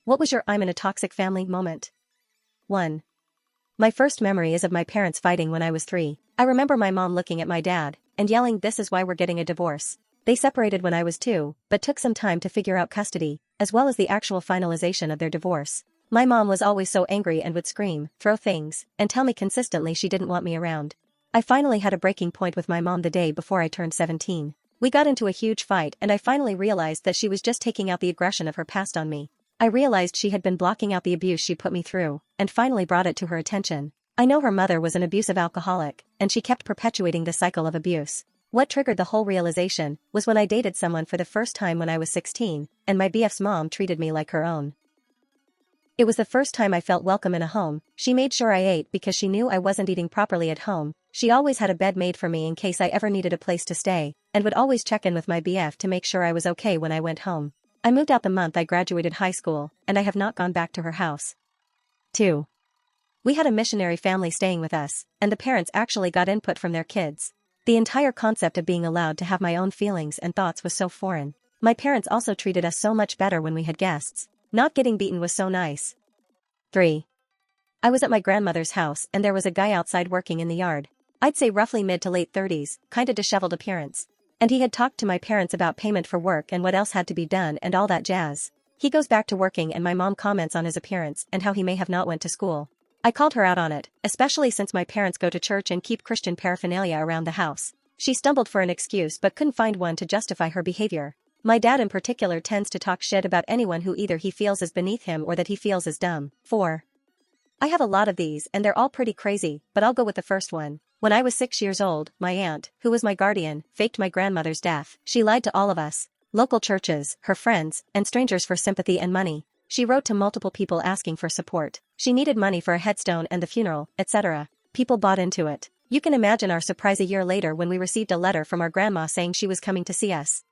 What was your I'm in a toxic family moment? 1. My first memory is of my parents fighting when I was 3. I remember my mom looking at my dad and yelling, "This is why we're getting a divorce." They separated when I was 2, but took some time to figure out custody, as well as the actual finalization of their divorce. My mom was always so angry and would scream, throw things, and tell me consistently she didn't want me around. I finally had a breaking point with my mom the day before I turned 17. We got into a huge fight and I finally realized that she was just taking out the aggression of her past on me. I realized she had been blocking out the abuse she put me through, and finally brought it to her attention. I know her mother was an abusive alcoholic, and she kept perpetuating the cycle of abuse. What triggered the whole realization was when I dated someone for the first time when I was 16, and my BF's mom treated me like her own. It was the first time I felt welcome in a home. She made sure I ate because she knew I wasn't eating properly at home. She always had a bed made for me in case I ever needed a place to stay, and would always check in with my BF to make sure I was okay when I went home. I moved out the month I graduated high school, and I have not gone back to her house. 2. We had a missionary family staying with us, and the parents actually got input from their kids. The entire concept of being allowed to have my own feelings and thoughts was so foreign. My parents also treated us so much better when we had guests. Not getting beaten was so nice. 3. I was at my grandmother's house and there was a guy outside working in the yard. I'd say roughly mid to late 30s, kinda disheveled appearance. And he had talked to my parents about payment for work and what else had to be done and all that jazz. He goes back to working and my mom comments on his appearance and how he may have not went to school. I called her out on it, especially since my parents go to church and keep Christian paraphernalia around the house. She stumbled for an excuse but couldn't find one to justify her behavior. My dad in particular tends to talk shit about anyone who either he feels is beneath him or that he feels is dumb. 4. I have a lot of these and they're all pretty crazy, but I'll go with the first one. When I was 6 years old, my aunt, who was my guardian, faked my grandmother's death. She lied to all of us, local churches, her friends, and strangers for sympathy and money. She wrote to multiple people asking for support. She needed money for a headstone and the funeral, etc. People bought into it. You can imagine our surprise a year later when we received a letter from our grandma saying she was coming to see us.